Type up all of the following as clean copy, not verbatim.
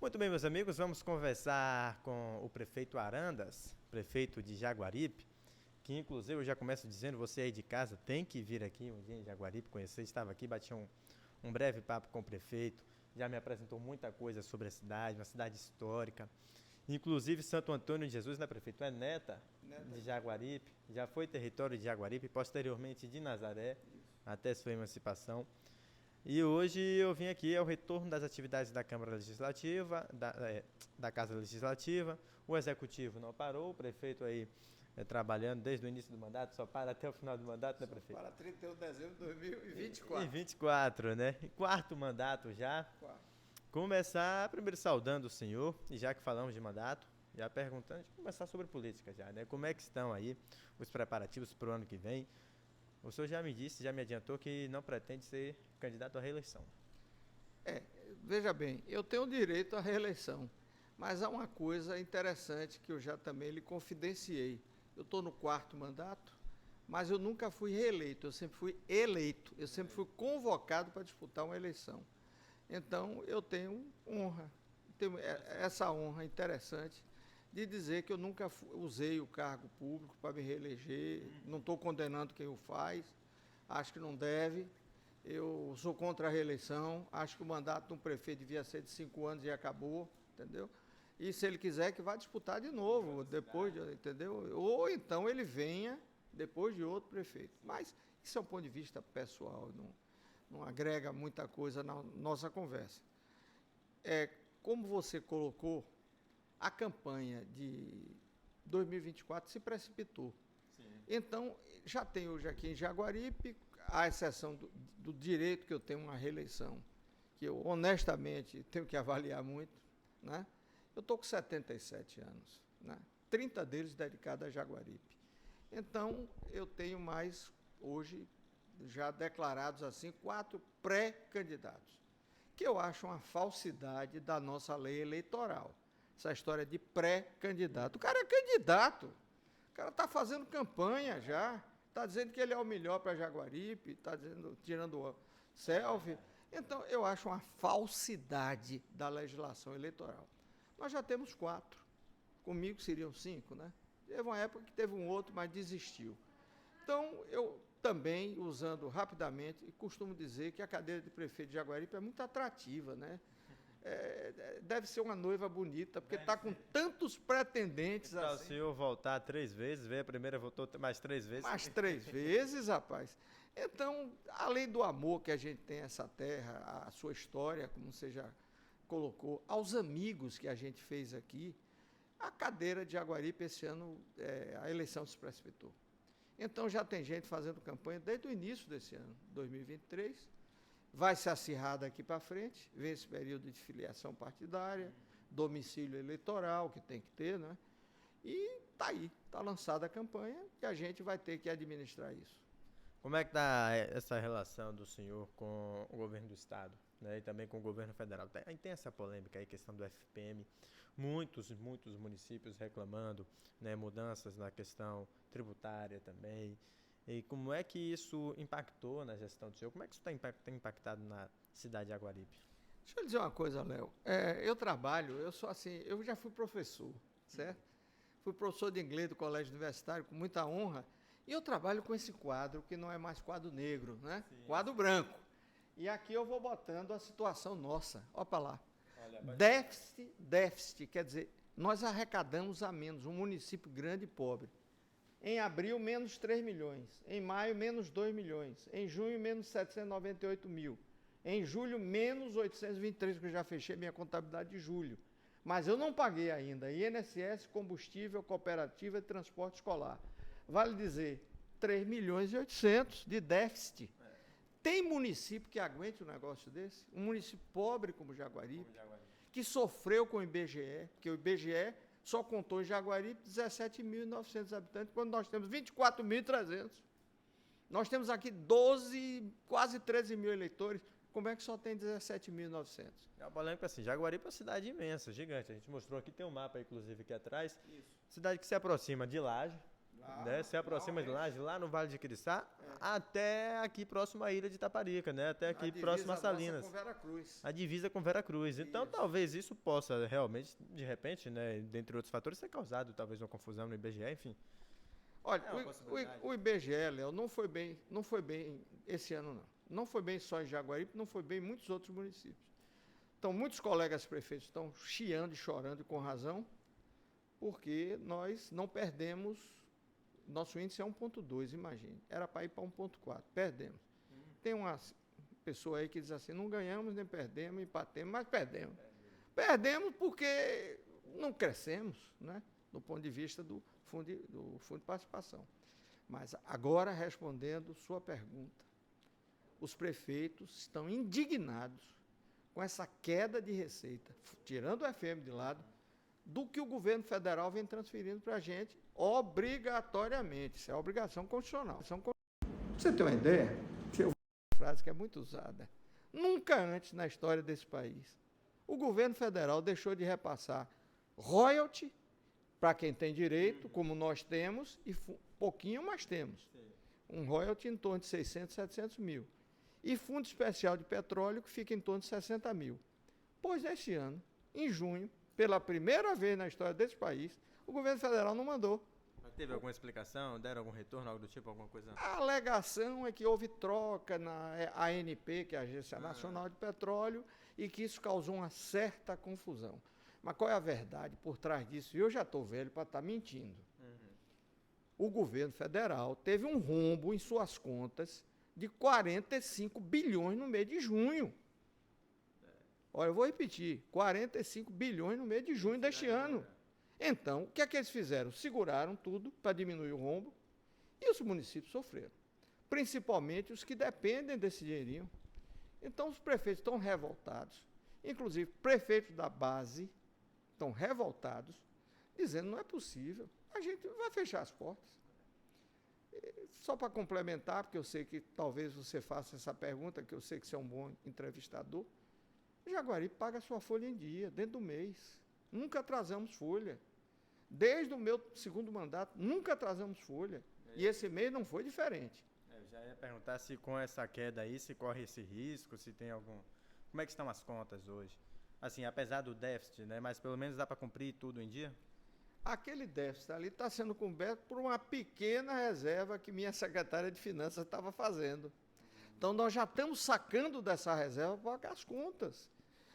Muito bem, meus amigos, vamos conversar com o prefeito Arandas, prefeito de Jaguaripe, que inclusive eu já começo dizendo, você aí de casa tem que vir aqui um dia em Jaguaripe conhecer. Estava aqui, bati um breve papo com o prefeito, já me apresentou muita coisa sobre a cidade, uma cidade histórica. Inclusive Santo Antônio de Jesus, né, prefeito? É neta de Jaguaripe, já foi território de Jaguaripe, posteriormente de Nazaré, até sua emancipação. E hoje eu vim aqui, é o retorno das atividades da Câmara Legislativa, da Casa Legislativa. O Executivo não parou, o prefeito aí trabalhando desde o início do mandato, só para até o final do mandato, né, prefeito? Para 31 de dezembro de 2024. E 24, né? Quarto mandato já. Quarto. Começar primeiro saudando o senhor, e já que falamos de mandato, já perguntando, de começar sobre política já, né? Como é que estão aí os preparativos para o ano que vem? O senhor já me disse, já me adiantou que não pretende ser candidato à reeleição. Veja bem, eu tenho direito à reeleição, mas há uma coisa interessante que eu já também lhe confidenciei. Eu estou no quarto mandato, mas eu nunca fui reeleito, eu sempre fui eleito, eu sempre fui convocado para disputar uma eleição. Então, eu tenho honra, tenho essa honra interessante de dizer que eu nunca usei o cargo público para me reeleger, não estou condenando quem o faz, acho que não deve, eu sou contra a reeleição, acho que o mandato de um prefeito devia ser de 5 anos e acabou, entendeu? E se ele quiser que vá disputar de novo, depois, entendeu? Ou então ele venha depois de outro prefeito. Mas isso é um ponto de vista pessoal, não agrega muita coisa na nossa conversa. Como você colocou, a campanha de 2024 se precipitou. Sim. Então, já tem hoje aqui em Jaguaripe, à exceção do direito que eu tenho uma reeleição, que eu honestamente tenho que avaliar muito, né? Eu estou com 77 anos, né? 30 deles dedicados a Jaguaripe. Então, eu tenho mais, hoje, já declarados assim, 4 pré-candidatos, que eu acho uma falsidade da nossa lei eleitoral. Essa história de pré-candidato. O cara é candidato, o cara está fazendo campanha já, está dizendo que ele é o melhor para Jaguaripe, está tirando selfie. Então, eu acho uma falsidade da legislação eleitoral. Nós já temos 4, comigo seriam 5, né? Teve uma época que teve um outro, mas desistiu. Então, eu também, usando rapidamente, e costumo dizer que a cadeira de prefeito de Jaguaripe é muito atrativa, né? Deve ser uma noiva bonita, porque está com tantos pretendentes então, assim. Se o senhor voltar 3 vezes, veio a primeira, voltou mais 3 vezes. Mais 3 vezes, rapaz. Então, além do amor que a gente tem a essa terra, a sua história, como você já colocou, aos amigos que a gente fez aqui, a cadeira de Jaguaripe esse ano, a eleição se precipitou. Então, já tem gente fazendo campanha desde o início desse ano, 2023, vai se acirrar daqui para frente, vem esse período de filiação partidária, domicílio eleitoral, que tem que ter, né? E está aí, está lançada a campanha e a gente vai ter que administrar isso. Como é que está essa relação do senhor com o governo do estado, né, e também com o governo federal? Tem essa polêmica aí, questão do FPM, muitos municípios reclamando, né, mudanças na questão tributária também. E como é que isso impactou na gestão do senhor? Como é que isso tem impactado na cidade de Jaguaripe? Deixa eu dizer uma coisa, Léo. Eu sou assim, eu já fui professor, certo? Fui professor de inglês do colégio universitário com muita honra, e eu trabalho com esse quadro, que não é mais quadro negro, né? Sim. Quadro branco. E aqui eu vou botando a situação nossa. Olha para lá. Déficit, quer dizer, nós arrecadamos a menos, um município grande e pobre. Em abril, menos 3 milhões. Em maio, menos 2 milhões. Em junho, menos 798 mil. Em julho, menos 823, que eu já fechei minha contabilidade de julho. Mas eu não paguei ainda INSS, combustível, cooperativa e transporte escolar. Vale dizer, 3 milhões e 800 de déficit. Tem município que aguente um negócio desse? Um município pobre como Jaguaripe, que sofreu com o IBGE, porque o IBGE só contou em Jaguaripe 17.900 habitantes, quando nós temos 24.300. Nós temos aqui 12, quase 13 mil eleitores. Como é que só tem 17.900? É uma polêmica assim, Jaguaripe é uma cidade imensa, gigante. A gente mostrou aqui, tem um mapa, inclusive, aqui atrás. Isso. Cidade que se aproxima de Laje, né? Se aproxima de Lages, lá no Vale de Quiriçá, até aqui próximo à ilha de Itaparica, né? Até aqui próximo a Salinas. Com Veracruz. A divisa com Veracruz. Então, talvez isso possa realmente, de repente, né, dentre outros fatores, ser causado talvez uma confusão no IBGE, enfim. Olha, o IBGE, Léo, não foi bem esse ano, não. Não foi bem só em Jaguaripe, não foi bem em muitos outros municípios. Então, muitos colegas prefeitos estão chiando e chorando, e com razão, porque nós não perdemos, nosso índice é 1,2, imagine. Era para ir para 1,4, perdemos. Tem uma pessoa aí que diz assim, não ganhamos nem perdemos, empatemos, mas perdemos. Perdemos porque não crescemos, né, do ponto de vista do fundo de participação. Mas agora, respondendo sua pergunta, os prefeitos estão indignados com essa queda de receita, tirando o FM de lado, do que o governo federal vem transferindo para a gente obrigatoriamente. Isso é obrigação constitucional. Pra você ter uma ideia, eu vou uma frase que é muito usada. Nunca antes na história desse país, o governo federal deixou de repassar royalty para quem tem direito, como nós temos, e pouquinho mais temos. Um royalty em torno de 600, 700 mil. E fundo especial de petróleo, que fica em torno de 60 mil. Pois, esse ano, em junho, pela primeira vez na história desse país, o governo federal não mandou. Mas teve alguma explicação? Deram algum retorno, algo do tipo, alguma coisa? A alegação é que houve troca na ANP, que é a Agência Nacional de Petróleo, e que isso causou uma certa confusão. Mas qual é a verdade por trás disso? Eu já estou velho para estar mentindo. O governo federal teve um rombo em suas contas de 45 bilhões no mês de junho. Olha, eu vou repetir, 45 bilhões no mês de junho deste ano. Então, o que é que eles fizeram? Seguraram tudo para diminuir o rombo e os municípios sofreram. Principalmente os que dependem desse dinheirinho. Então, os prefeitos estão revoltados, inclusive prefeitos da base estão revoltados, dizendo não é possível, a gente vai fechar as portas. Só para complementar, porque eu sei que talvez você faça essa pergunta, que eu sei que você é um bom entrevistador, Jaguaripe paga a sua folha em dia, dentro do mês. Nunca atrasamos folha. Desde o meu segundo mandato, nunca atrasamos folha. E esse mês não foi diferente. Eu já ia perguntar se com essa queda aí, se corre esse risco, se tem algum... Como é que estão as contas hoje? Assim, apesar do déficit, né? Mas pelo menos dá para cumprir tudo em dia? Aquele déficit ali está sendo coberto por uma pequena reserva que minha secretária de Finanças estava fazendo. Então, nós já estamos sacando dessa reserva para pagar as contas.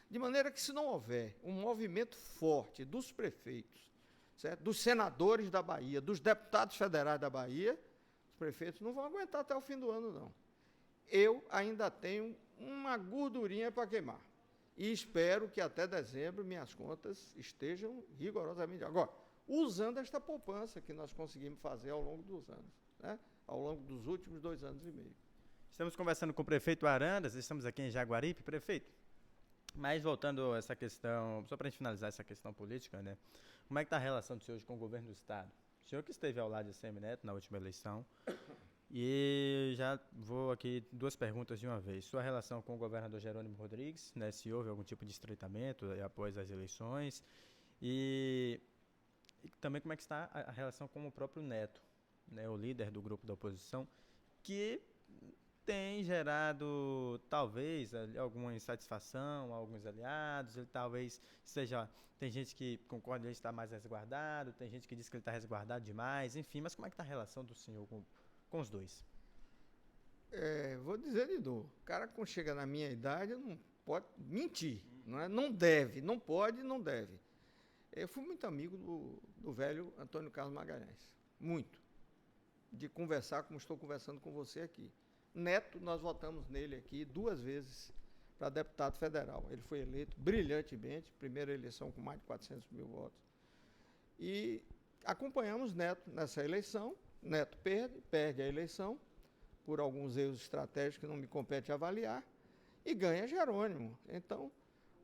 De maneira que, se não houver um movimento forte dos prefeitos, certo? Dos senadores da Bahia, dos deputados federais da Bahia, os prefeitos não vão aguentar até o fim do ano, não. Eu ainda tenho uma gordurinha para queimar. E espero que até dezembro minhas contas estejam rigorosamente... Agora, usando esta poupança que nós conseguimos fazer ao longo dos anos, né? Ao longo dos últimos 2 anos e meio. Estamos conversando com o prefeito Arandas, estamos aqui em Jaguaripe. Prefeito, mas voltando a essa questão, só para a gente finalizar essa questão política, né? Como é que está a relação do senhor hoje com o governo do Estado? O senhor que esteve ao lado de ACM Neto na última eleição, e já vou aqui 2 perguntas de uma vez. Sua relação com o governador Jerônimo Rodrigues, né? Se houve algum tipo de estreitamento após as eleições, e também como é que está a relação com o próprio Neto, né? O líder do grupo da oposição, que tem gerado, talvez, alguma insatisfação a alguns aliados. Ele talvez seja... Tem gente que concorda que ele está mais resguardado, tem gente que diz que ele está resguardado demais, enfim. Mas como é que está a relação do senhor com os dois? Vou dizer de novo. O cara, quando chega na minha idade, não pode mentir. Não é? Não deve, não pode, não deve. Eu fui muito amigo do velho Antônio Carlos Magalhães. Muito. De conversar como estou conversando com você aqui. Neto, nós votamos nele aqui 2 vezes para deputado federal. Ele foi eleito brilhantemente, primeira eleição com mais de 400 mil votos. E acompanhamos Neto nessa eleição. Neto perde a eleição por alguns erros estratégicos que não me compete avaliar, e ganha Jerônimo. Então,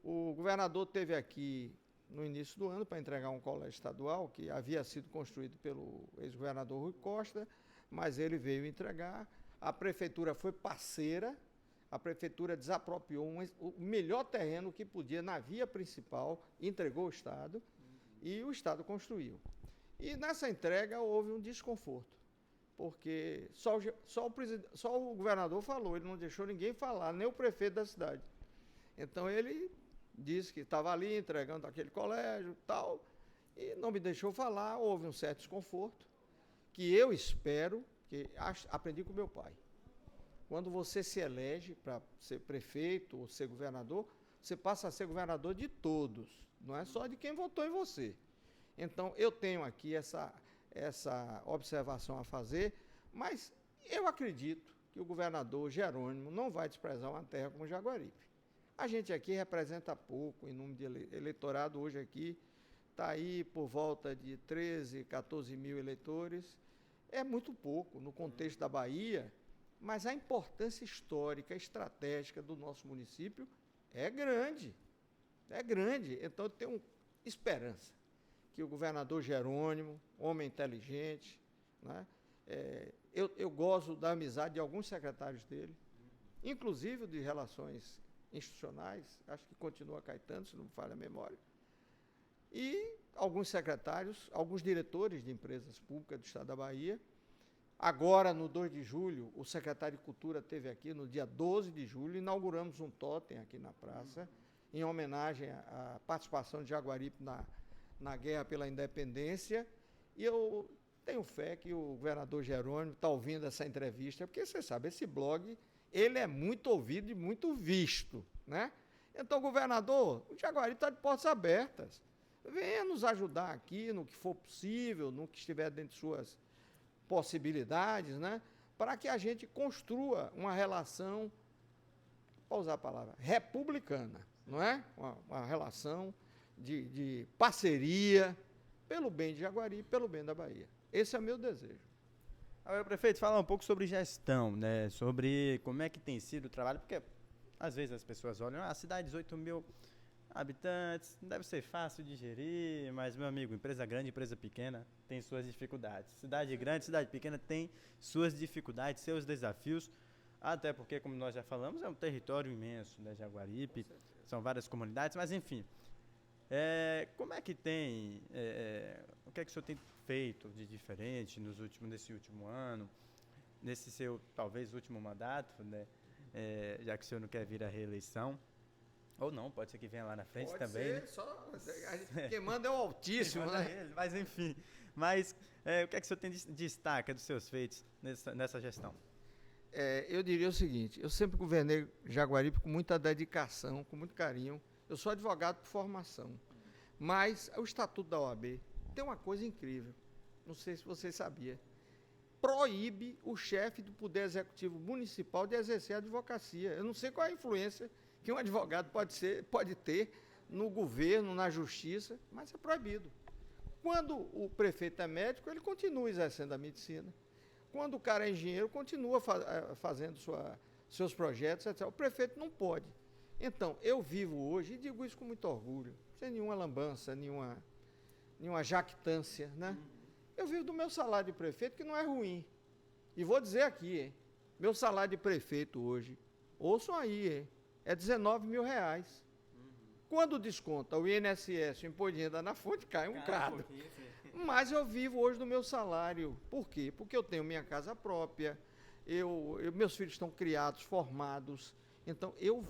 o governador teve aqui no início do ano para entregar um colégio estadual que havia sido construído pelo ex-governador Rui Costa, mas ele veio entregar. A prefeitura foi parceira, a prefeitura desapropriou o melhor terreno que podia na via principal, entregou ao Estado, e o Estado construiu. E nessa entrega houve um desconforto, porque só o governador falou, ele não deixou ninguém falar, nem o prefeito da cidade. Então ele disse que estava ali entregando aquele colégio e tal, e não me deixou falar, houve um certo desconforto, que eu espero, que aprendi com meu pai. Quando você se elege para ser prefeito ou ser governador, você passa a ser governador de todos, não é só de quem votou em você. Então, eu tenho aqui essa observação a fazer, mas eu acredito que o governador Jerônimo não vai desprezar uma terra como Jaguaripe. A gente aqui representa pouco em número de eleitorado, hoje aqui está aí por volta de 13, 14 mil eleitores. É muito pouco no contexto da Bahia, mas a importância histórica, estratégica do nosso município é grande. É grande. Então, eu tenho esperança que o governador Jerônimo, homem inteligente, né, eu gozo da amizade de alguns secretários dele, inclusive de relações institucionais, acho que continua Caetano, se não me falha a memória, e alguns secretários, alguns diretores de empresas públicas do Estado da Bahia. Agora, no 2 de julho, o secretário de Cultura esteve aqui, no dia 12 de julho, inauguramos um totem aqui na praça, em homenagem à participação de Jaguaripe na guerra pela independência, e eu tenho fé que o governador Jerônimo está ouvindo essa entrevista, porque você sabe, esse blog, ele é muito ouvido e muito visto, né? Então, governador, o Jaguaripe está de portas abertas. Venha nos ajudar aqui no que for possível, no que estiver dentro de suas possibilidades, né? Para que a gente construa uma relação, vou usar a palavra, republicana, não é? Uma relação de parceria pelo bem de Jaguaripe, pelo bem da Bahia. Esse é o meu desejo. Agora, prefeito, falar um pouco sobre gestão, né? Sobre como é que tem sido o trabalho, porque às vezes as pessoas olham, a cidade de 18 mil habitantes, deve ser fácil de gerir, mas, meu amigo, empresa grande, empresa pequena tem suas dificuldades. Cidade grande, cidade pequena tem suas dificuldades, seus desafios, até porque, como nós já falamos, é um território imenso, né, Jaguaripe, são várias comunidades, mas, enfim. Como é que tem, o que é que o senhor tem feito de diferente nesse último ano, nesse seu, talvez, último mandato, né, já que o senhor não quer vir à reeleição? Ou não, pode ser que venha lá na frente pode também. Ser, né? Só, quem manda é o Altíssimo, né? Ele, mas enfim. O que é que o senhor tem de destaca dos seus feitos nessa gestão? Eu diria o seguinte, eu sempre governei Jaguaripe com muita dedicação, com muito carinho. Eu sou advogado por formação, mas o Estatuto da OAB tem uma coisa incrível, não sei se você sabia, proíbe o chefe do Poder Executivo Municipal de exercer a advocacia. Eu não sei qual é a influência que um advogado pode ter no governo, na justiça, mas é proibido. Quando o prefeito é médico, ele continua exercendo a medicina. Quando o cara é engenheiro, continua fazendo seus projetos, etc. O prefeito não pode. Então, eu vivo hoje, e digo isso com muito orgulho, sem nenhuma lambança, nenhuma jactância, né? Eu vivo do meu salário de prefeito, que não é ruim. E vou dizer aqui, hein? Meu salário de prefeito hoje, ouçam aí, hein? É R$19 mil. Quando desconta o INSS, o imposto de renda na fonte, cai um bocado. Mas eu vivo hoje do meu salário. Por quê? Porque eu tenho minha casa própria, meus filhos estão criados, formados. Então, eu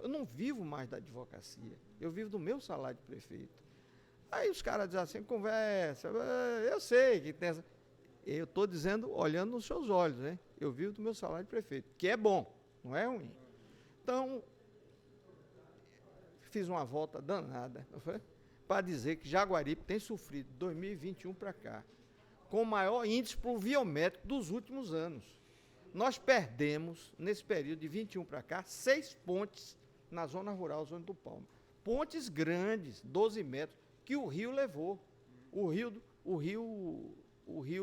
não vivo mais da advocacia, eu vivo do meu salário de prefeito. Aí os caras dizem assim, conversa, eu sei que tem essa... Eu estou dizendo, olhando nos seus olhos, né? Eu vivo do meu salário de prefeito, que é bom, não é ruim. Então, fiz uma volta danada para dizer que Jaguaripe tem sofrido, de 2021 para cá, com o maior índice pluviométrico dos últimos anos. Nós perdemos, nesse período de 21 para cá, 6 pontes na zona rural, zona do Palma. Pontes grandes, 12 metros, que o rio levou. O rio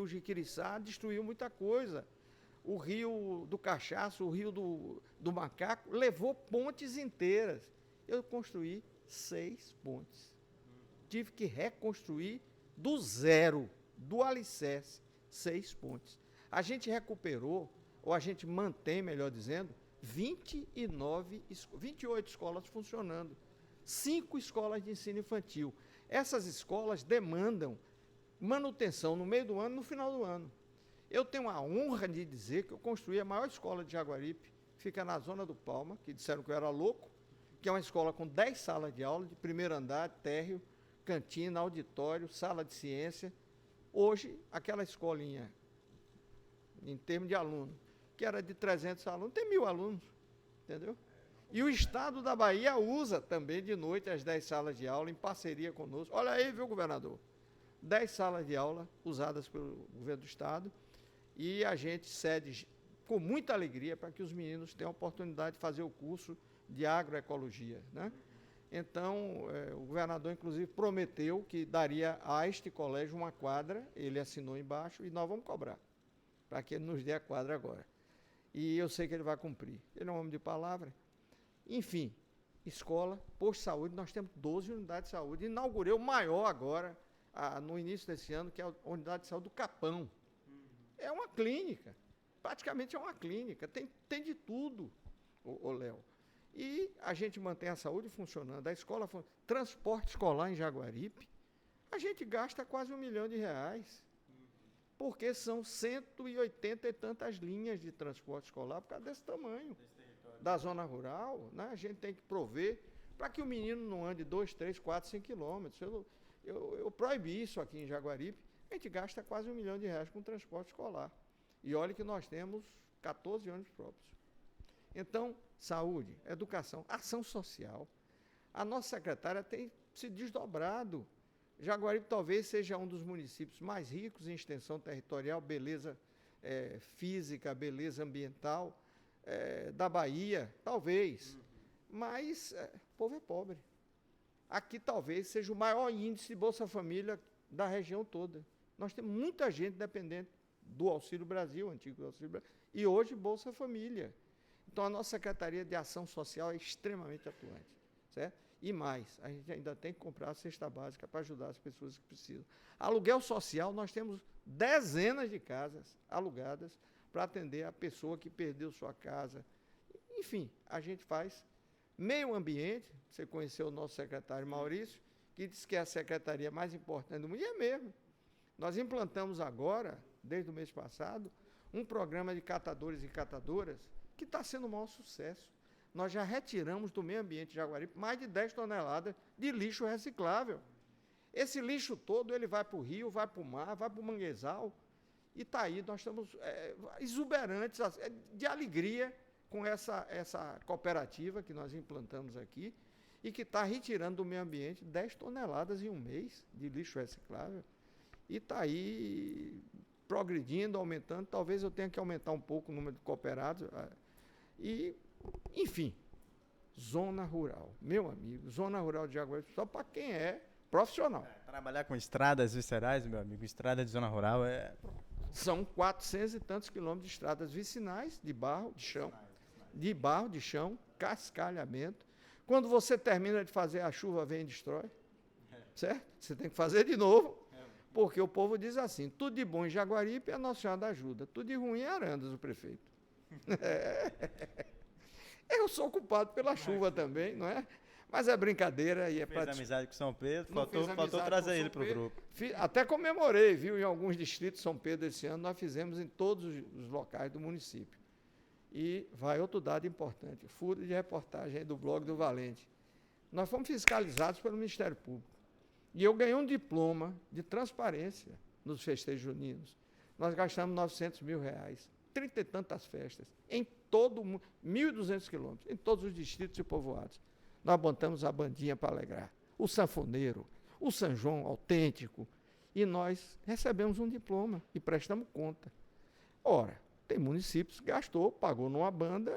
Jiquiriçá destruiu muita coisa. O rio do Cachaço, o rio do Macaco, levou pontes inteiras. Eu construí 6 pontes. Tive que reconstruir do zero, do alicerce, 6 pontes. A gente recuperou, ou a gente mantém, melhor dizendo, 28 escolas funcionando. 5 escolas de ensino infantil. Essas escolas demandam manutenção no meio do ano e no final do ano. Eu tenho a honra de dizer que eu construí a maior escola de Jaguaripe, fica na zona do Palma, que disseram que eu era louco, que é uma escola com 10 salas de aula, de primeiro andar, térreo, cantina, auditório, sala de ciência. Hoje, aquela escolinha, em termos de aluno, que era de 300 alunos, tem 1.000 alunos, entendeu? E o Estado da Bahia usa também de noite as 10 salas de aula em parceria conosco. Olha aí, viu, governador? 10 salas de aula usadas pelo governo do Estado e a gente cede com muita alegria para que os meninos tenham a oportunidade de fazer o curso de agroecologia, né? Então, o governador, inclusive, prometeu que daria a este colégio uma quadra, ele assinou embaixo, e nós vamos cobrar, para que ele nos dê a quadra agora. E eu sei que ele vai cumprir. Ele é um homem de palavra. Enfim, escola, posto de saúde, nós temos 12 unidades de saúde. Inaugurei o maior agora, no início desse ano, que é a unidade de saúde do Capão. É uma clínica, praticamente é uma clínica, tem de tudo, ô Léo. E a gente mantém a saúde funcionando, a escola, transporte escolar em Jaguaripe, a gente gasta quase R$1 milhão, porque são 180 e tantas linhas de transporte escolar por causa desse tamanho da zona rural, né? A gente tem que prover para que o menino não ande 2, 3, 4, 5 quilômetros. Eu proibi isso aqui em Jaguaripe, a gente gasta quase R$1 milhão com transporte escolar. E olha que nós temos 14 ônibus próprios. Então, saúde, educação, ação social. A nossa secretária tem se desdobrado. Jaguaripe talvez seja um dos municípios mais ricos em extensão territorial, beleza física, beleza ambiental da Bahia, talvez. Mas o povo é pobre. Aqui talvez seja o maior índice de Bolsa Família da região toda. Nós temos muita gente dependente do Auxílio Brasil, antigo Auxílio Brasil, e hoje Bolsa Família. Então, a nossa Secretaria de Ação Social é extremamente atuante, certo? E mais, a gente ainda tem que comprar a cesta básica para ajudar as pessoas que precisam. Aluguel social, nós temos dezenas de casas alugadas para atender a pessoa que perdeu sua casa. Enfim, a gente faz meio ambiente. Você conheceu o nosso secretário Maurício, que disse que é a secretaria mais importante do mundo, e é mesmo. Nós implantamos agora, desde o mês passado, um programa de catadores e catadoras que está sendo um maior sucesso. Nós já retiramos do meio ambiente de Jaguaripe mais de 10 toneladas de lixo reciclável. Esse lixo todo ele vai para o rio, vai para o mar, vai para o manguezal, e está aí, nós estamos exuberantes de alegria com essa cooperativa que nós implantamos aqui e que está retirando do meio ambiente 10 toneladas em um mês de lixo reciclável. E está aí progredindo, aumentando. Talvez eu tenha que aumentar um pouco o número de cooperados. E, enfim, zona rural. Meu amigo, zona rural de Jaguaripe, só para quem é profissional. Trabalhar com estradas viscerais, meu amigo, estrada de zona rural São 400 e tantos quilômetros de estradas vicinais, de barro, de chão, cascalhamento. Quando você termina de fazer, a chuva vem e destrói. Certo? Você tem que fazer de novo. Porque o povo diz assim, tudo de bom em Jaguaripe é a Nossa Senhora da Ajuda, tudo de ruim é Arandas, o prefeito. Eu sou culpado pela chuva também, não é? Mas é brincadeira e é para... Fez amizade com São Pedro, faltou trazer ele para o grupo. Até comemorei, viu? Em alguns distritos de São Pedro esse ano, nós fizemos em todos os locais do município. E vai outro dado importante, furo de reportagem aí do blog do Valente. Nós fomos fiscalizados pelo Ministério Público. E eu ganhei um diploma de transparência nos festejos juninos. Nós gastamos R$900 mil, 30 e tantas festas, em todo o mundo, 1.200 quilômetros, em todos os distritos e povoados. Nós botamos a bandinha para alegrar, o sanfoneiro, o São João autêntico, e nós recebemos um diploma e prestamos conta. Ora, tem municípios que pagou numa banda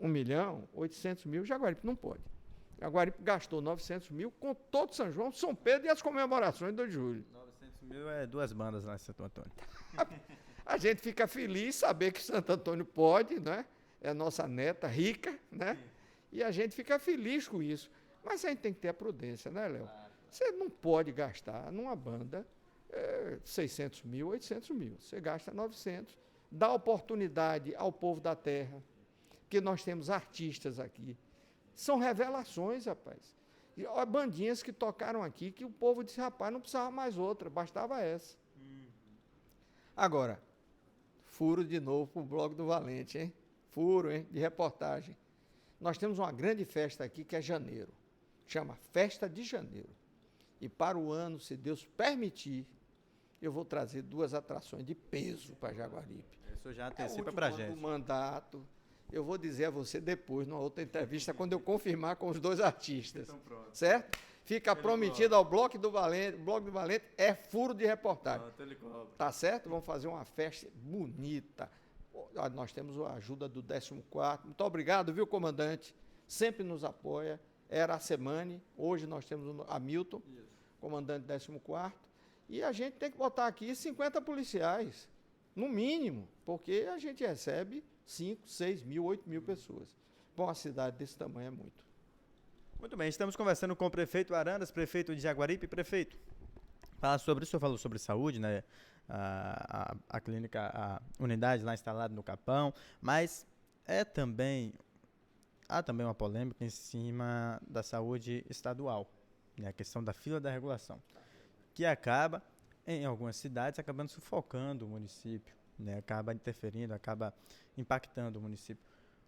R$1.800.000, Jaguaripe não pode. Jaguaripe gastou R$900 mil com todo São João, São Pedro e as comemorações de 2 de julho. 900 mil é 2 bandas lá em Santo Antônio. A gente fica feliz saber que Santo Antônio pode, né? É a nossa neta rica, né? E a gente fica feliz com isso. Mas a gente tem que ter a prudência, né, Léo? Você não pode gastar numa banda 600 mil, 800 mil. Você gasta 900. Dá oportunidade ao povo da terra, que nós temos artistas aqui. São revelações, rapaz. E, ó, bandinhas que tocaram aqui, que o povo disse, rapaz, não precisava mais outra, bastava essa. Agora, furo de novo para o blog do Valente, hein? Furo, hein? De reportagem. Nós temos uma grande festa aqui que é janeiro. Chama Festa de Janeiro. E para o ano, se Deus permitir, eu vou trazer 2 atrações de peso para Jaguaribe. Isso já antecipa para a gente. O mandato. Eu vou dizer a você depois, numa outra entrevista, quando eu confirmar com os 2 artistas. Então, pronto. Certo? Fica prometido ao Bloco do Valente. O Bloco do Valente é furo de reportagem. Tá certo? Vamos fazer uma festa bonita. Nós temos a ajuda do 14º. Muito obrigado, viu, comandante? Sempre nos apoia. Era a Semane, hoje nós temos o Hamilton, comandante do 14º. E a gente tem que botar aqui 50 policiais, no mínimo, porque a gente recebe 5, 6 mil, 8 mil pessoas. Bom, uma cidade desse tamanho é muito. Muito bem, estamos conversando com o prefeito Arandas, prefeito de Jaguaribe. Prefeito, fala sobre isso, o senhor falou sobre saúde, né? A clínica, a unidade lá instalada no Capão, mas há também uma polêmica em cima da saúde estadual, né? A questão da fila da regulação, que acaba, em algumas cidades, acabando sufocando o município, né? Acaba interferindo, acaba impactando o município.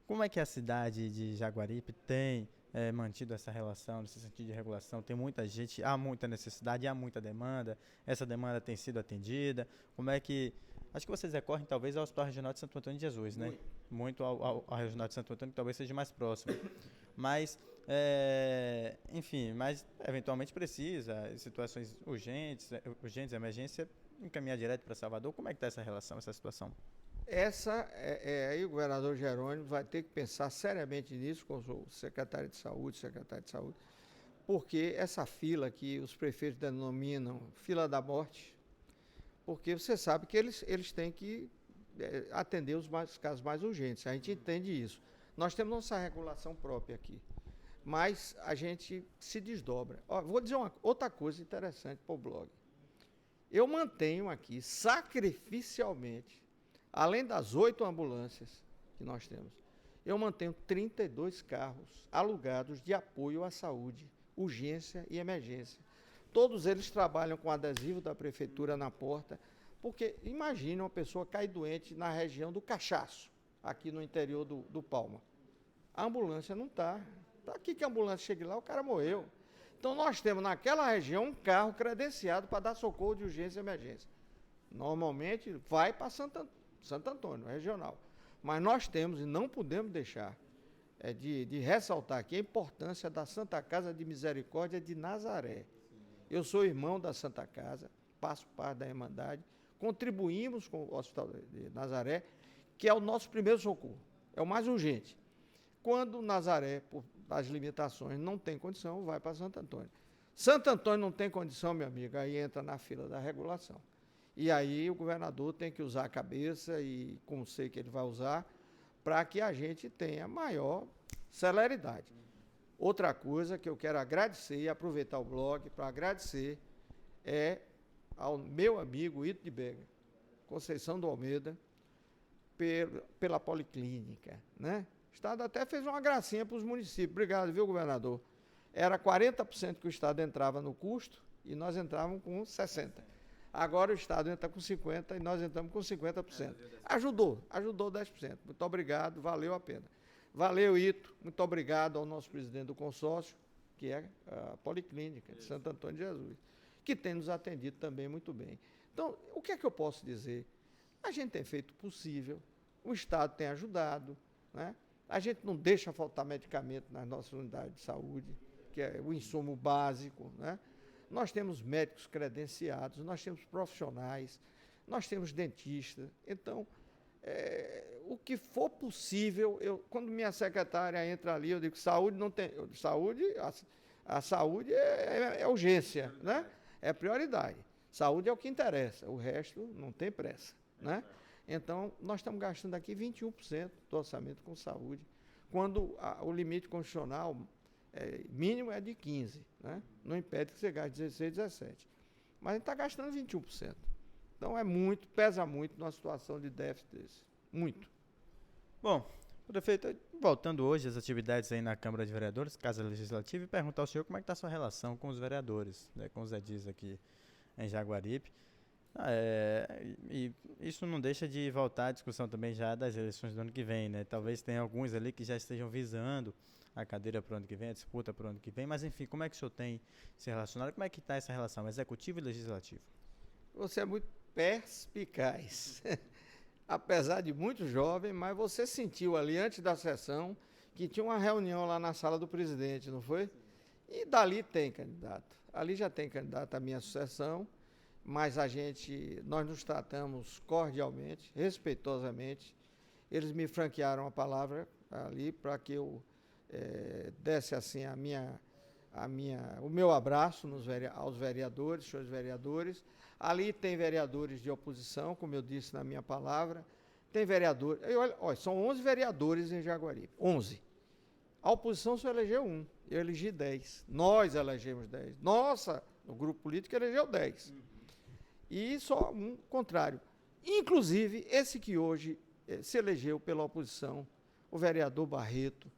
Como é que a cidade de Jaguaribe tem mantido essa relação, nesse sentido de regulação? Tem muita gente, há muita necessidade, há muita demanda, essa demanda tem sido atendida. Como é que... Acho que vocês recorrem talvez ao Hospital Regional de Santo Antônio de Jesus, né? Muito ao Regional de Santo Antônio, que talvez seja mais próximo. Mas, enfim, mas eventualmente precisa, em situações urgentes, emergência, encaminhar direto para Salvador. Como é que está essa relação, essa situação? Aí o governador Jerônimo vai ter que pensar seriamente nisso com o secretário de saúde, porque essa fila que os prefeitos denominam fila da morte, porque você sabe que eles têm que atender os casos mais urgentes, a gente entende isso. Nós temos nossa regulação própria aqui, mas a gente se desdobra. Vou dizer outra coisa interessante para o blog. Eu mantenho aqui, sacrificialmente, além das 8 ambulâncias que nós temos, eu mantenho 32 carros alugados de apoio à saúde, urgência e emergência. Todos eles trabalham com adesivo da prefeitura na porta, porque imagine uma pessoa cair doente na região do Cachaço, aqui no interior do Palma. A ambulância não está. Está aqui que a ambulância chegue lá, o cara morreu. Então nós temos naquela região um carro credenciado para dar socorro de urgência e emergência. Normalmente vai para Santo Antônio, regional. Mas nós temos, e não podemos deixar de ressaltar aqui, a importância da Santa Casa de Misericórdia de Nazaré. Eu sou irmão da Santa Casa, faço parte da Irmandade, contribuímos com o Hospital de Nazaré, que é o nosso primeiro socorro, é o mais urgente. Quando Nazaré, por as limitações, não tem condição, vai para Santo Antônio. Santo Antônio não tem condição, meu amigo, aí entra na fila da regulação. E aí o governador tem que usar a cabeça e como sei que ele vai usar, para que a gente tenha maior celeridade. Outra coisa que eu quero agradecer e aproveitar o blog para agradecer ao meu amigo Ito de Bega, Conceição do Almeida, pela Policlínica, né? O Estado até fez uma gracinha para os municípios. Obrigado, viu, governador? Era 40% que o Estado entrava no custo e nós entrávamos com 60%. Agora o Estado entra com 50% e nós entramos com 50%. Ajudou 10%. Muito obrigado, valeu a pena. Valeu, Ito. Muito obrigado ao nosso presidente do consórcio, que é a Policlínica de Santo Antônio de Jesus, que tem nos atendido também muito bem. Então, o que é que eu posso dizer? A gente tem feito o possível, o Estado tem ajudado, né? A gente não deixa faltar medicamento nas nossas unidades de saúde, que é o insumo básico, né? Nós temos médicos credenciados, nós temos profissionais, nós temos dentistas. Então, o que for possível, quando minha secretária entra ali, eu digo, saúde não tem. Saúde, a saúde é urgência, né? É prioridade. Saúde é o que interessa, o resto não tem pressa, né? Então, nós estamos gastando aqui 21% do orçamento com saúde, quando o limite constitucional mínimo é de 15%, né? Não impede que você gaste 16%, 17%. Mas a gente está gastando 21%. Então, pesa muito numa situação de déficit desse. Muito. Bom, Prefeito, voltando hoje às atividades aí na Câmara de Vereadores, Casa Legislativa, e perguntar ao senhor como é que está a sua relação com os vereadores, né, com os edis aqui em Jaguaripe. E isso não deixa de voltar à discussão também já das eleições do ano que vem, né? Talvez tenha alguns ali que já estejam visando a cadeira para o ano que vem, a disputa para o ano que vem, mas enfim, como é que o senhor tem se relacionado? Como é que está essa relação executivo e legislativo? Você é muito perspicaz. Apesar de muito jovem, mas você sentiu ali antes da sessão que tinha uma reunião lá na sala do presidente, não foi? E dali tem candidato. Ali já tem candidato à minha sucessão, mas nós nos tratamos cordialmente, respeitosamente. Eles me franquearam a palavra ali para que eu desse assim o meu abraço aos vereadores, senhores vereadores. Ali tem vereadores de oposição, como eu disse na minha palavra. Tem vereadores. Olha, são 11 vereadores em Jaguaripe. 11. A oposição só elegeu um. Eu elegi 10. Nós elegemos 10. O grupo político elegeu 10. E só um contrário. Inclusive, esse que hoje se elegeu pela oposição, o vereador Barreto,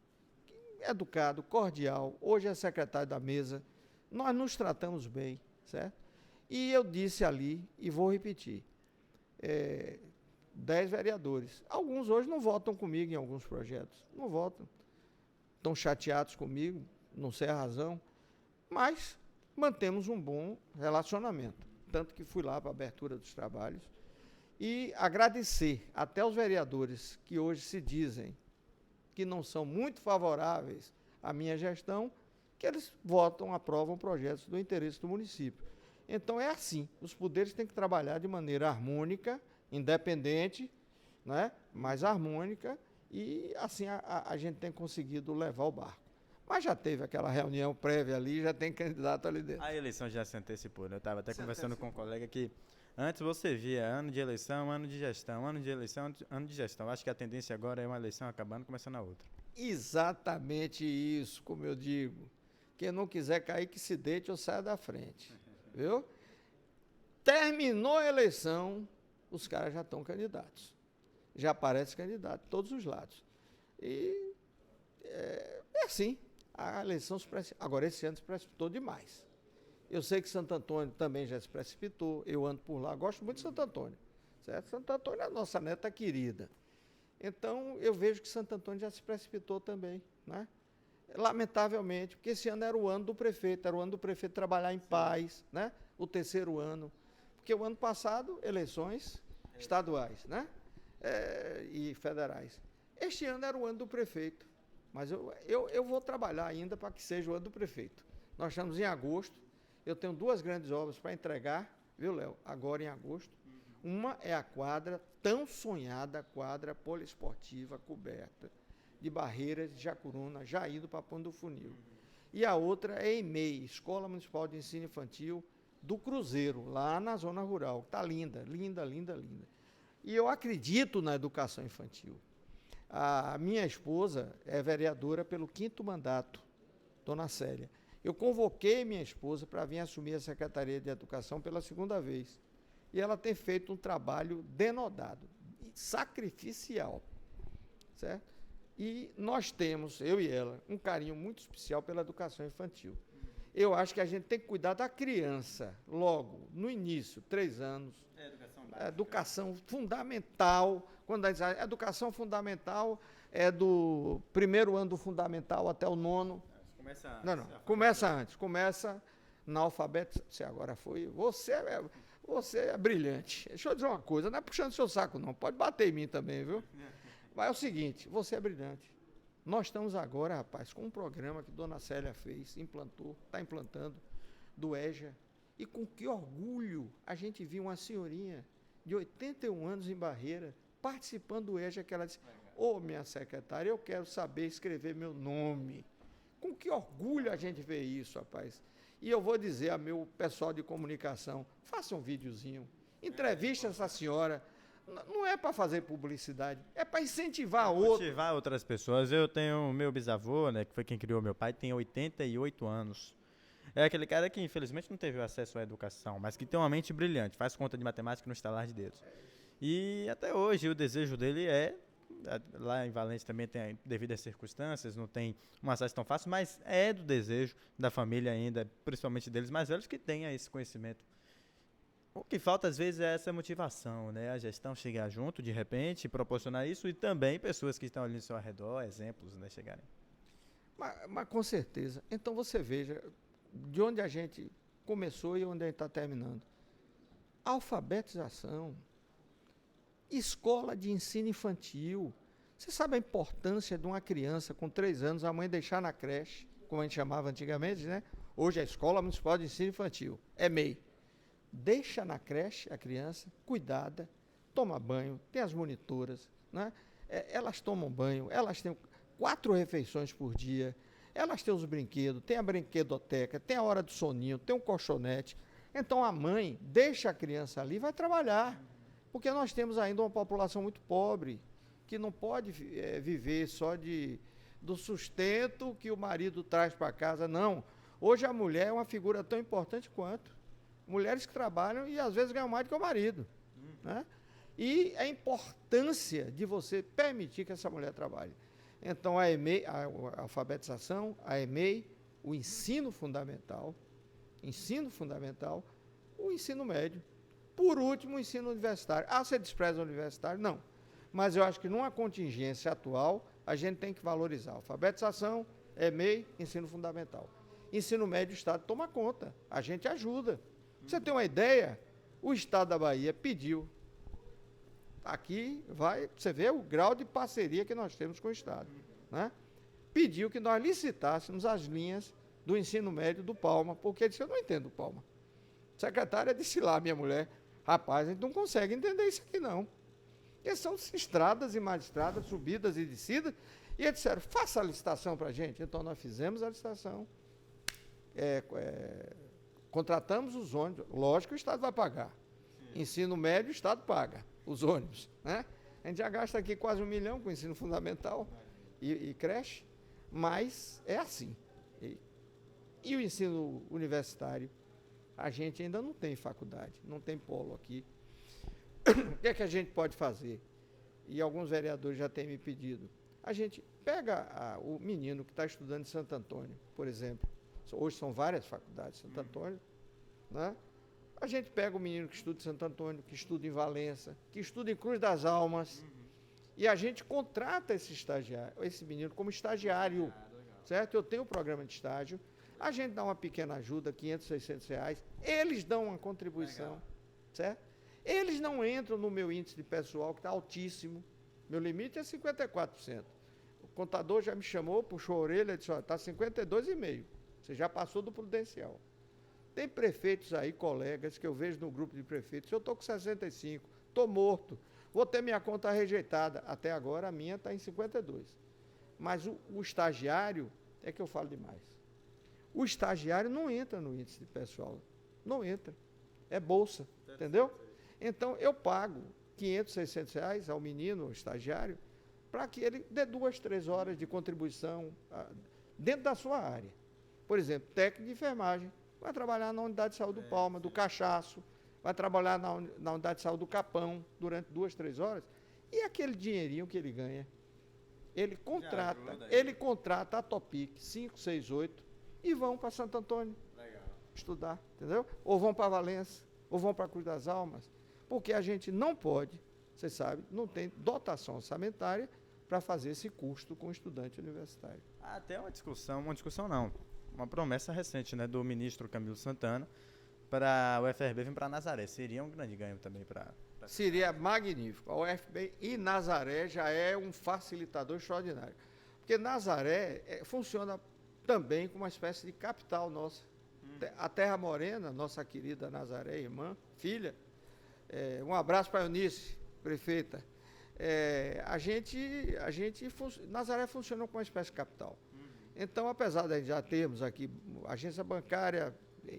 educado, cordial, hoje é secretário da mesa. Nós nos tratamos bem, certo? E eu disse ali, e vou repetir, 10 vereadores. Alguns hoje não votam comigo em alguns projetos. Não votam. Estão chateados comigo, não sei a razão, mas mantemos um bom relacionamento. Tanto que fui lá para a abertura dos trabalhos. E agradecer até os vereadores que hoje se dizem que não são muito favoráveis à minha gestão, que eles votam, aprovam projetos do interesse do município. Então é assim, os poderes têm que trabalhar de maneira harmônica, independente, né, mas harmônica, e assim a gente tem conseguido levar o barco. Mas já teve aquela reunião prévia ali, já tem candidato ali dentro. A eleição já se antecipou, né? Eu estava até conversando com um colega que antes você via ano de eleição, ano de gestão, ano de eleição, ano de gestão. Acho que a tendência agora é uma eleição acabando, começando a outra. Exatamente isso, como eu digo. Quem não quiser cair, que se deite ou saia da frente. Viu? Terminou a eleição, os caras já estão candidatos. Já aparece candidato de todos os lados. E é assim, a eleição se precipitou. Agora, esse ano se precipitou demais. Eu sei que Santo Antônio também já se precipitou, eu ando por lá, gosto muito de Santo Antônio. Certo? Santo Antônio é a nossa neta querida. Então, eu vejo que Santo Antônio já se precipitou também, né? Lamentavelmente, porque esse ano era o ano do prefeito, trabalhar em paz, né? O terceiro ano. Porque o ano passado, eleições estaduais, né? E federais. Este ano era o ano do prefeito. Mas eu vou trabalhar ainda para que seja o ano do prefeito. Nós estamos em agosto. Eu tenho 2 grandes obras para entregar, viu, Léo? Agora em agosto. Uma é a tão sonhada quadra poliesportiva coberta de barreiras de Jacuruna, já indo para Ponto do Funil. E a outra é EMEI, Escola Municipal de Ensino Infantil do Cruzeiro, lá na zona rural. Está linda, linda, linda, linda. E eu acredito na educação infantil. A minha esposa é vereadora pelo 5º mandato, Dona Célia. Eu convoquei minha esposa para vir assumir a Secretaria de Educação pela 2ª vez. E ela tem feito um trabalho denodado, sacrificial, certo? E nós temos, eu e ela, um carinho muito especial pela educação infantil. Eu acho que a gente tem que cuidar da criança logo, no início, 3 anos. Educação fundamental. Quando a gente diz educação fundamental, é do 1º ano do fundamental até o 9º. Começa antes. Não, começa antes. Começa na alfabetização. Você agora foi. Você é brilhante. Deixa eu dizer uma coisa, não é puxando seu saco, não. Pode bater em mim também, viu? Mas é o seguinte, você é brilhante. Nós estamos agora, rapaz, com um programa que Dona Célia fez, implantou, está implantando, do EJA. E com que orgulho a gente viu uma senhorinha de 81 anos em Barreira participando do EJA, que ela disse, minha secretária, eu quero saber escrever meu nome. Com que orgulho a gente vê isso, rapaz. E eu vou dizer ao meu pessoal de comunicação, faça um videozinho, entrevista essa senhora. Não é para fazer publicidade, é para incentivar outros. Motivar outras pessoas. Eu tenho o meu bisavô, né, que foi quem criou meu pai, tem 88 anos. É aquele cara que, infelizmente, não teve acesso à educação, mas que tem uma mente brilhante, faz conta de matemática no estalar de dedos. E até hoje o desejo dele é Lá em Valente também tem, devido às circunstâncias, não tem um acesso tão fácil, mas é do desejo da família ainda, principalmente deles mais velhos, que tenha esse conhecimento. O que falta às vezes é essa motivação, né? A gestão chegar junto, de repente, proporcionar isso e também pessoas que estão ali ao seu redor, exemplos, né, chegarem. Mas com certeza. Então você veja de onde a gente começou e onde a gente está terminando. Alfabetização, escola de ensino infantil. Você sabe a importância de uma criança com 3 anos, a mãe deixar na creche, como a gente chamava antigamente, né? Hoje é a Escola Municipal de Ensino Infantil, é MEI. Deixa na creche a criança, cuidada, toma banho, tem as monitoras, né? Elas tomam banho, elas têm 4 refeições por dia, elas têm os brinquedos, tem a brinquedoteca, tem a hora do soninho, tem um colchonete. Então a mãe deixa a criança ali e vai trabalhar, porque nós temos ainda uma população muito pobre, que não pode viver só do sustento que o marido traz para casa, não. Hoje a mulher é uma figura tão importante quanto. Mulheres que trabalham e às vezes ganham mais do que o marido. Né? E a importância de você permitir que essa mulher trabalhe. Então, a EMEI, a alfabetização, a EMEI, o ensino fundamental, o ensino médio. Por último, o ensino universitário. Você despreza o universitário? Não. Mas eu acho que numa contingência atual, a gente tem que valorizar alfabetização, EMEI, ensino fundamental. Ensino médio, o Estado toma conta, a gente ajuda. Você tem uma ideia? O Estado da Bahia pediu. Aqui vai, você vê o grau de parceria que nós temos com o Estado. Né? Pediu que nós licitássemos as linhas do ensino médio do Palma, porque ele disse, eu não entendo o Palma. A secretária disse lá, minha mulher, rapaz, a gente não consegue entender isso aqui não. Porque são estradas e mais estradas, subidas e descidas, e eles disseram, faça a licitação para a gente. Então nós fizemos a licitação, contratamos os ônibus, lógico que o Estado vai pagar. Sim. Ensino médio, o Estado paga os ônibus. Né? A gente já gasta aqui quase 1 milhão com ensino fundamental e creche, mas é assim. E o ensino universitário, a gente ainda não tem faculdade, não tem polo aqui. O que é que a gente pode fazer? E alguns vereadores já têm me pedido. A gente pega o menino que está estudando em Santo Antônio, por exemplo. Hoje são várias faculdades de Santo Antônio. Né? A gente pega o menino que estuda em Santo Antônio, que estuda em Valença, que estuda em Cruz das Almas, e a gente contrata esse menino como estagiário. Certo? Eu tenho um programa de estágio, a gente dá uma pequena ajuda, 500, 600 reais, eles dão uma contribuição. Certo? Eles não entram no meu índice de pessoal, que está altíssimo. Meu limite é 54%. O contador já me chamou, puxou a orelha e disse, está 52,5%. Você já passou do prudencial. Tem prefeitos aí, colegas, que eu vejo no grupo de prefeitos, eu estou com 65, estou morto, vou ter minha conta rejeitada. Até agora a minha está em 52. Mas o estagiário, é que eu falo demais. O estagiário não entra no índice de pessoal. Não entra. É bolsa, entendeu? Então, eu pago 500, 600 reais ao menino, ao estagiário, para que ele dê 2, 3 horas de contribuição dentro da sua área. Por exemplo, técnico de enfermagem, vai trabalhar na unidade de saúde do Palma, do Cachaço, vai trabalhar na unidade de saúde do Capão durante 2, 3 horas, e aquele dinheirinho que ele ganha, ele contrata a Topic 5, 6, 8 e vão para Santo Antônio estudar, entendeu? Ou vão para Valença, ou vão para Cruz das Almas, porque a gente não pode, você sabe, não tem dotação orçamentária para fazer esse custo com o estudante universitário. Até uma discussão não, uma promessa recente, né, do ministro Camilo Santana para o UFRB vir para Nazaré. Seria um grande ganho também para... Seria magnífico. A UFRB e Nazaré já é um facilitador extraordinário. Porque Nazaré funciona também como uma espécie de capital nossa. A Terra Morena, nossa querida Nazaré, irmã, filha, um abraço para a Eunice, prefeita. Nazaré funciona como uma espécie de capital. Então, apesar de já termos aqui agência bancária,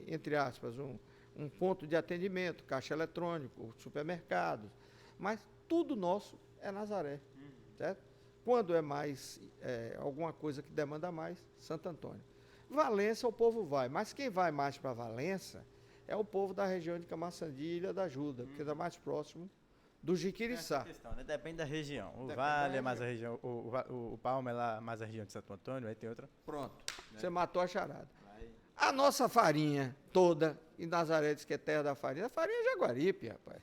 entre aspas, um ponto de atendimento, caixa eletrônico, supermercados, mas tudo nosso é Nazaré, certo? Quando é mais, alguma coisa que demanda mais, Santo Antônio. Valença o povo vai, mas quem vai mais para Valença é o povo da região de Camaçandi e Ilha da Ajuda, porque é mais próximo do Jiquiriçá. Questão, né? Depende da região. O Depende Vale da é mais a região, o Palma é lá mais a região de Santo Antônio, aí tem outra. Pronto, você matou a charada. A nossa farinha toda, e Nazaré diz que é terra da farinha, a farinha é Jaguaripe, rapaz.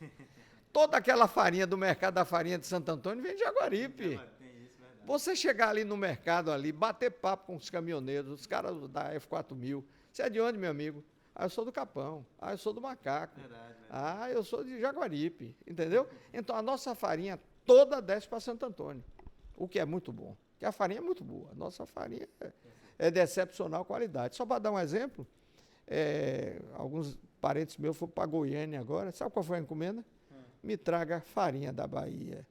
Toda aquela farinha do mercado da farinha de Santo Antônio vem de Jaguaripe. Você chegar ali no mercado ali, bater papo com os caminhoneiros, os caras da F4000. Você é de onde, meu amigo? Ah, eu sou do Capão. Ah, eu sou do Macaco. Ah, eu sou de Jaguaripe. Entendeu? Então, a nossa farinha toda desce para Santo Antônio. O que é muito bom. Porque a farinha é muito boa. A nossa farinha é de excepcional qualidade. Só para dar um exemplo, alguns parentes meus foram para Goiânia agora. Sabe qual foi a encomenda? Me traga farinha da Bahia.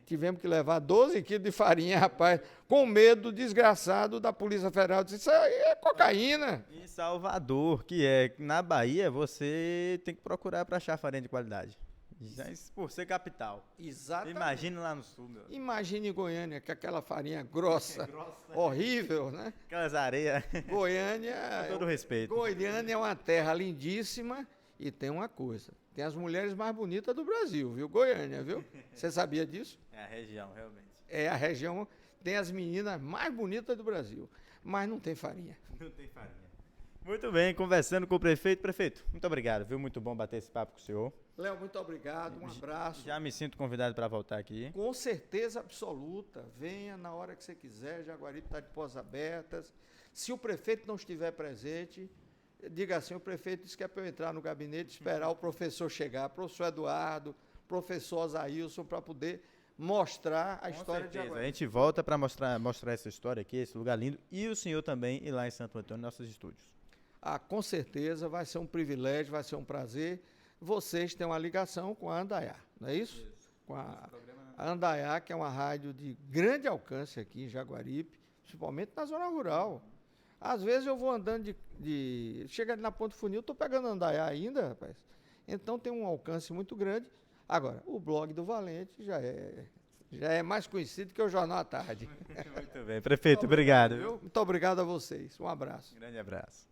Tivemos que levar 12 quilos de farinha, rapaz, com medo desgraçado da Polícia Federal. Disse, isso aí é cocaína. Em Salvador, que é na Bahia, você tem que procurar para achar farinha de qualidade. Já por ser capital. Exatamente. Imagina lá no sul, meu. Imagine em Goiânia, com aquela farinha grossa, horrível, né? Aquelas areias. Goiânia... Com todo respeito. Goiânia é uma terra lindíssima e tem uma coisa. Tem as mulheres mais bonitas do Brasil, viu? Goiânia, viu? Você sabia disso? É a região, realmente. É a região, tem as meninas mais bonitas do Brasil, mas não tem farinha. Não tem farinha. Muito bem, conversando com o prefeito. Prefeito, muito obrigado, viu? Muito bom bater esse papo com o senhor. Léo, muito obrigado, um abraço. Já me sinto convidado para voltar aqui. Com certeza absoluta, venha na hora que você quiser, Jaguaripe está de portas abertas. Se o prefeito não estiver presente, diga assim, o prefeito disse que é para eu entrar no gabinete, esperar o professor chegar, professor Eduardo, professor Osaílson, para poder mostrar a história de Jaguaripe. A gente volta para mostrar essa história aqui, esse lugar lindo, e o senhor também ir lá em Santo Antônio, nossos estúdios. Ah, com certeza, vai ser um privilégio, vai ser um prazer. Vocês têm uma ligação com a Andaiá, não é isso? Com a Andaiá, que é uma rádio de grande alcance aqui em Jaguaripe, principalmente na zona rural. Às vezes eu vou andando chega ali na Ponte Funil, estou pegando Andaiá ainda, rapaz. Então tem um alcance muito grande. Agora, o blog do Valente já é mais conhecido que o Jornal à Tarde. Muito bem, prefeito, obrigado. Muito obrigado a vocês. Um abraço. Grande abraço.